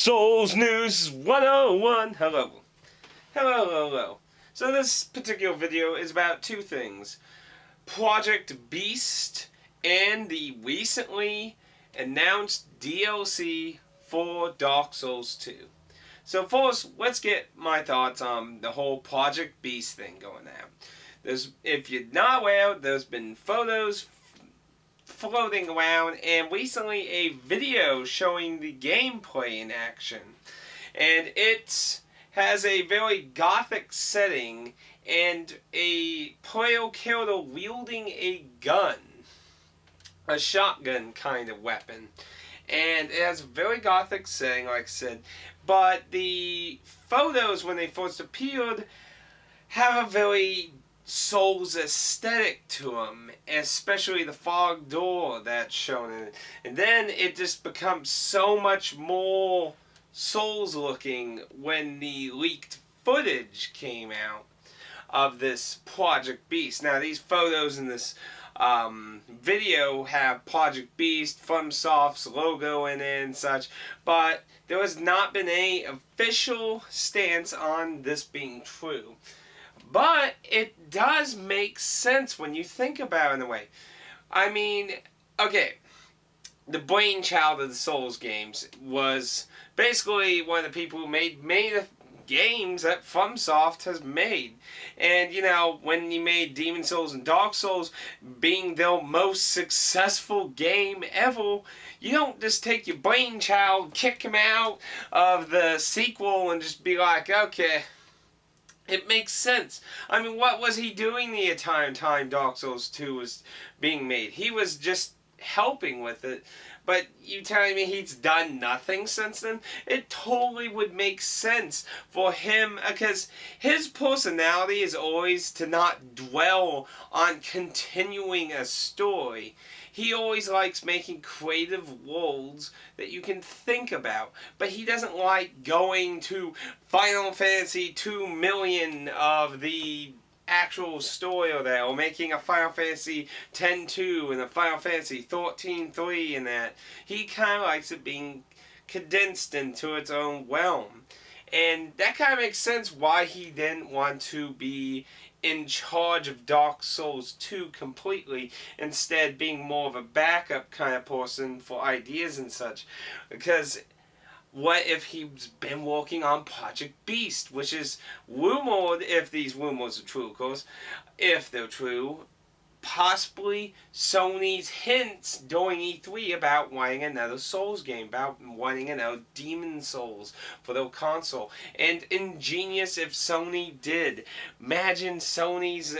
Souls News 101. Hello. Hello. So this particular video is about two things. Project Beast and the recently announced DLC for Dark Souls 2. So first, let's get my thoughts on the whole Project Beast thing going on. If you're not aware, there's been photos floating around, and recently a video showing the gameplay in action. And it has a very gothic setting and a player character wielding a gun. A shotgun kind of weapon. And it has a very gothic setting, like I said. But the photos, when they first appeared, have a very Souls aesthetic to them, especially the fog door that's shown in it. And then it just becomes so much more Souls looking when the leaked footage came out of this Project Beast. Now these photos in this video have Project Beast, FromSoft's logo in it and such, but there has not been any official stance on this being true. But it does make sense when you think about it in a way. I mean, okay, the brainchild of the Souls games was basically one of the people who made many of the games that FromSoft has made. And, you know, when you made Demon Souls and Dark Souls being their most successful game ever, you don't just take your brainchild, kick him out of the sequel and just be like, okay, it makes sense. I mean, what was he doing the entire time Dark Souls 2 was being made? He was just helping with it. But you telling me he's done nothing since then? It totally would make sense for him, because his personality is always to not dwell on continuing a story. He always likes making creative worlds that you can think about. But he doesn't like going to Final Fantasy 2 million of the actual story of that, or making a Final Fantasy X-2 and a Final Fantasy XIII-3 and that. He kind of likes it being condensed into its own realm. And that kind of makes sense why he didn't want to be in charge of Dark Souls 2 completely, instead being more of a backup kind of person for ideas and such. Because what if he's been working on Project Beast, which is rumored, if these rumors are true, of course, if they're true, possibly Sony's hints during E3 about wanting another Souls game, about wanting another Demon Souls for their console. And ingenious if Sony did. Imagine Sony's...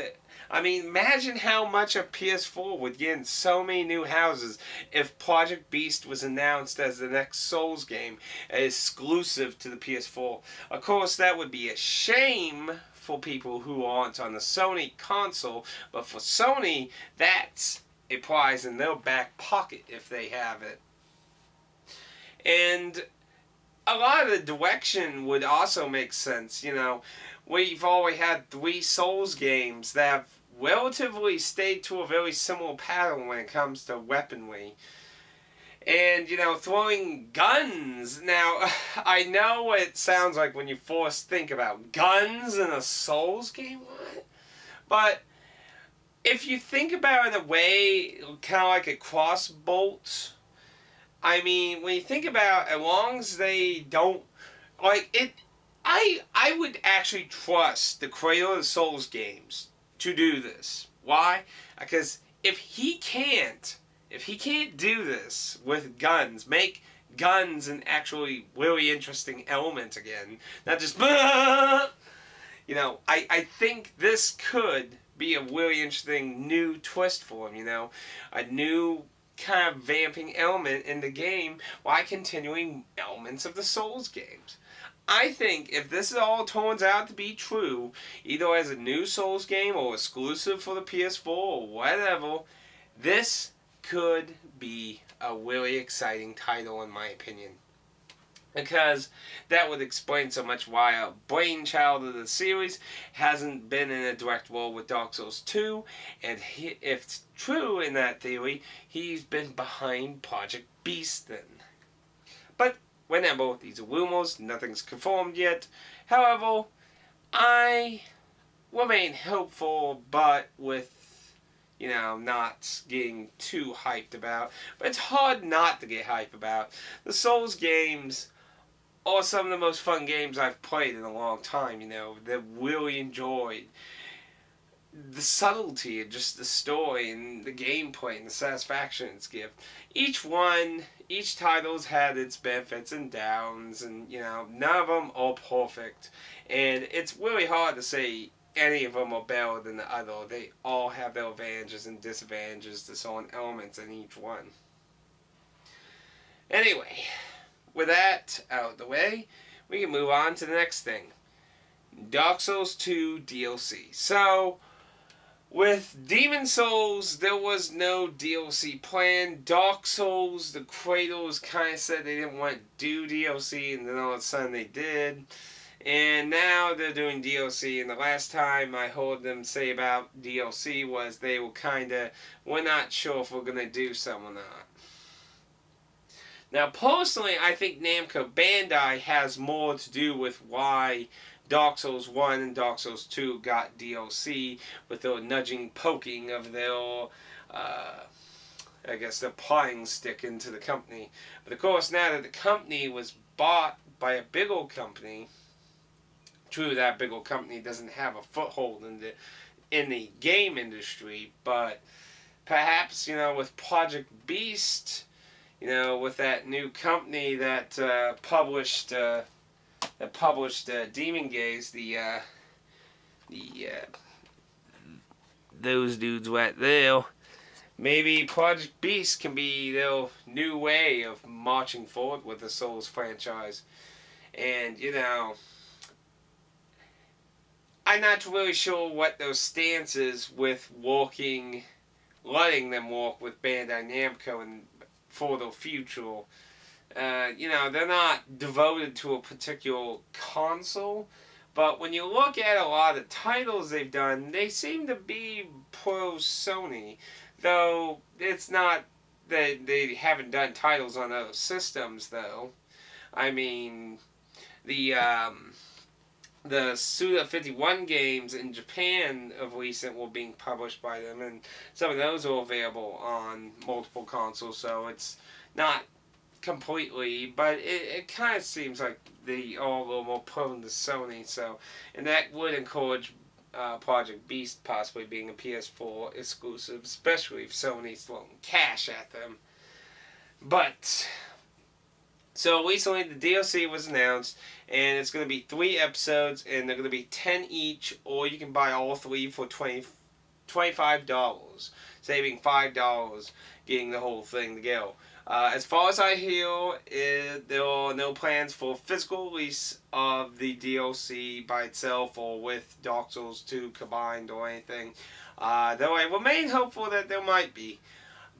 imagine how much a PS4 would get in so many new houses if Project Beast was announced as the next Souls game, exclusive to the PS4. Of course, that would be a shame for people who aren't on the Sony console, but for Sony, that's a prize in their back pocket if they have it. And a lot of the direction would also make sense. You know, we've already had 3 Souls games that have relatively stayed to a very similar pattern when it comes to weaponry. And, you know, throwing guns. Now, I know what it sounds like when you first think about guns in a Souls game. What? But if you think about it in a way, kind of like a crossbolt, I mean, when you think about it, as long as they don't, like, it, I would actually trust the creator of the Souls games to do this. Why? Because if he can't do this with guns, make guns an actually really interesting element again, not just, you know, I think this could be a really interesting new twist for him, you know, a new kind of vamping element in the game while continuing elements of the Souls games. I think if this all turns out to be true, either as a new Souls game or exclusive for the PS4 or whatever, this could be a really exciting title in my opinion. Because that would explain so much why a brainchild of the series hasn't been in a direct role with Dark Souls 2, and if it's true in that theory, he's been behind Project Beast then. But Remember, these are rumors, nothing's confirmed yet. However, I remain hopeful, but with, not getting too hyped about. But it's hard not to get hyped about. The Souls games are some of the most fun games I've played in a long time, They're really enjoyed. The subtlety of just the story and the gameplay and the satisfaction it's given. Each title's had its benefits and downs, and none of them are perfect. And it's really hard to say any of them are better than the other. They all have their advantages and disadvantages to certain elements in each one. Anyway, with that out of the way, we can move on to the next thing. Dark Souls 2 DLC. So, with Demon Souls, there was no DLC planned. Dark Souls, the creators kind of said they didn't want to do DLC, and then all of a sudden they did. And now they're doing DLC, and the last time I heard them say about DLC was they were we're not sure if we're going to do some or not. Now, personally, I think Namco Bandai has more to do with why Dark Souls 1 and Dark Souls 2 got DLC, with their nudging, poking of their, their prying stick into the company. But of course, now that the company was bought by a big old company, true, that big old company doesn't have a foothold in the game industry, but perhaps, with Project Beast, with that new company that published Demon Gaze, those dudes right there, maybe Project Beast can be their new way of marching forward with the Souls franchise. And, I'm not really sure what their stance is with letting them work with Bandai Namco and for the future. They're not devoted to a particular console, but when you look at a lot of titles they've done, they seem to be pro-Sony, though it's not that they haven't done titles on other systems, though. I mean, the Suda51 games in Japan of recent were being published by them, and some of those are available on multiple consoles, so it's not completely, but it kind of seems like they are a little more prone to Sony, and that would encourage Project Beast possibly being a PS4 exclusive, especially if Sony's throwing cash at them. But, so recently the DLC was announced, and it's going to be 3 episodes, and they're going to be 10 each, or you can buy all 3 for $25, saving $5 getting the whole thing to go. As far as I hear, there are no plans for physical release of the DLC by itself or with Dark Souls 2 combined or anything. Though I remain hopeful that there might be.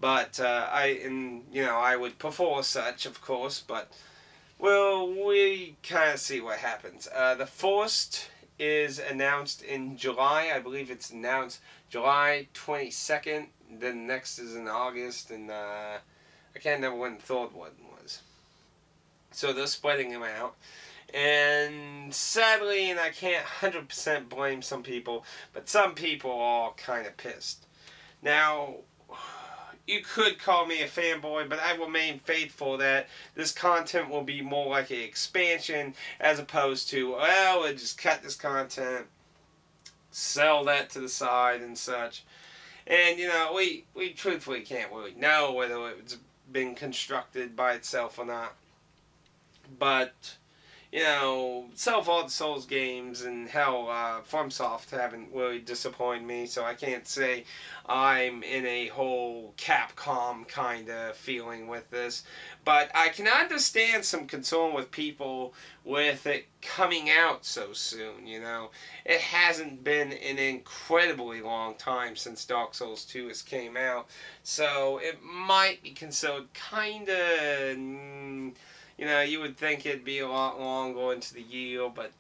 But I would prefer such, of course. But we kind of see what happens. The first is announced in July. I believe it's announced July 22nd. Then next is in August, and I can't remember when the third one was. So they're spreading them out. And sadly, and I can't 100% blame some people, but some people are kind of pissed. Now, you could call me a fanboy, but I remain faithful that this content will be more like an expansion as opposed to, we'll just cut this content, sell that to the side and such. And, we truthfully can't really know whether it's been constructed by itself or not. But, so far the Souls games and hell, FromSoft haven't really disappointed me, so I can't say I'm in a whole Capcom kind of feeling with this. But I can understand some concern with people with it coming out so soon, It hasn't been an incredibly long time since Dark Souls 2 has came out, so it might be considered kind of, you would think it'd be a lot longer into the year, but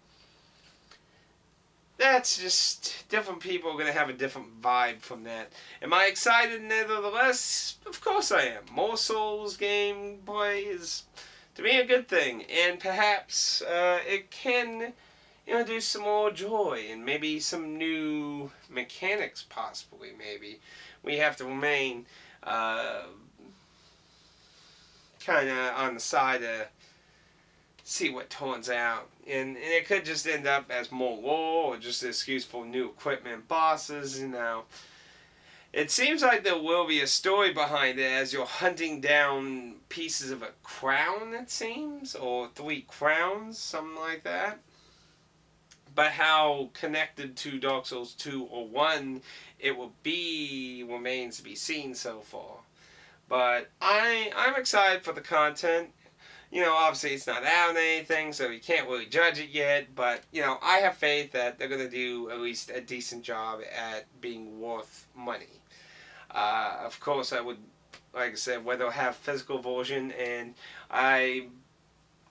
that's just, different people are going to have a different vibe from that. Am I excited nevertheless? Of course I am. More Souls gameplay is to be a good thing, and perhaps it can introduce some more joy and maybe some new mechanics. Possibly, maybe we have to remain kind of on the side to see what turns out, and it could just end up as more war or just an excuse for new equipment bosses. It seems like there will be a story behind it as you're hunting down pieces of a crown, it seems, or 3 crowns, something like that. But how connected to Dark Souls 2 or 1 it will be remains to be seen so far. But I'm excited for the content. Obviously it's not out or anything, so you can't really judge it yet. But, I have faith that they're going to do at least a decent job at being worth money. Of course, I would, like I said, whether they'll have physical version, and I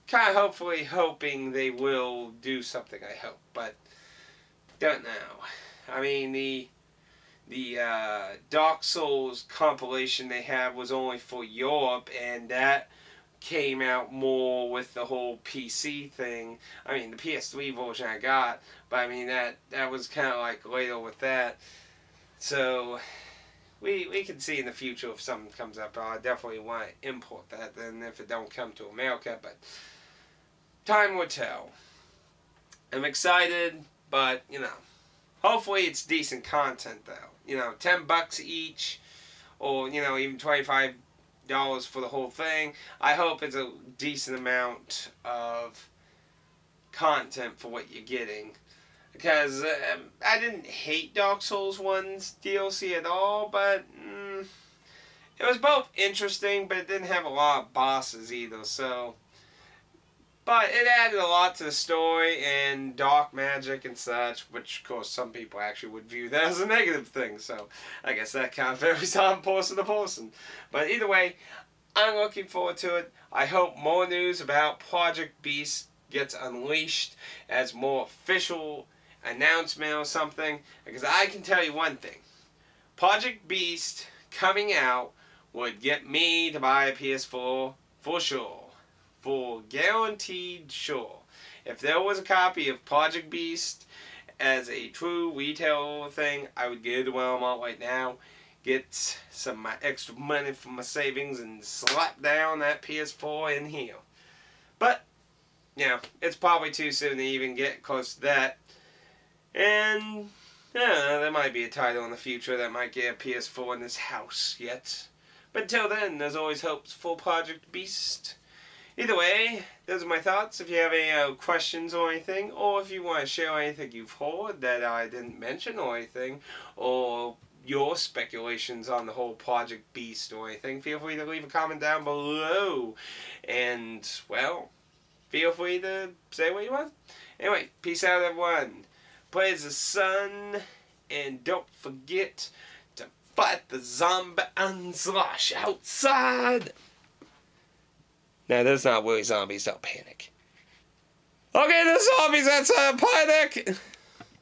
kind of hoping they will do something, I hope, but don't know. I mean, the Dark Souls compilation they had was only for Europe, and that came out more with the whole PC thing. I mean, the PS3 version I got, but I mean, that was kind of like later with that. So we can see in the future if something comes up. I definitely want to import that, then if it don't come to America, but time will tell. I'm excited, but, hopefully it's decent content, though. $10 each, or, even $25 for the whole thing. I hope it's a decent amount of content for what you're getting. Because I didn't hate Dark Souls 1's DLC at all, but it was both interesting, but it didn't have a lot of bosses either, so. But it added a lot to the story and dark magic and such, which of course some people actually would view that as a negative thing, so I guess that kind of varies on person to person. But either way, I'm looking forward to it. I hope more news about Project Beast gets unleashed as more official announcement or something, because I can tell you one thing. Project Beast coming out would get me to buy a PS4 for sure. For guaranteed sure. If there was a copy of Project Beast as a true retail thing, I would go to Walmart right now, get some of my extra money from my savings, and slap down that PS4 in here. But, it's probably too soon to even get close to that. And, there might be a title in the future that might get a PS4 in this house yet. But until then, there's always hopes for Project Beast. Either way, those are my thoughts. If you have any questions or anything, or if you want to share anything you've heard that I didn't mention or anything, or your speculations on the whole Project Beast or anything, feel free to leave a comment down below. And, well, feel free to say what you want. Anyway, peace out, everyone. Praise the sun, and don't forget to fight the zombie onslaught outside. Now, there's not really zombies, don't panic. Okay, the zombies outside, panic!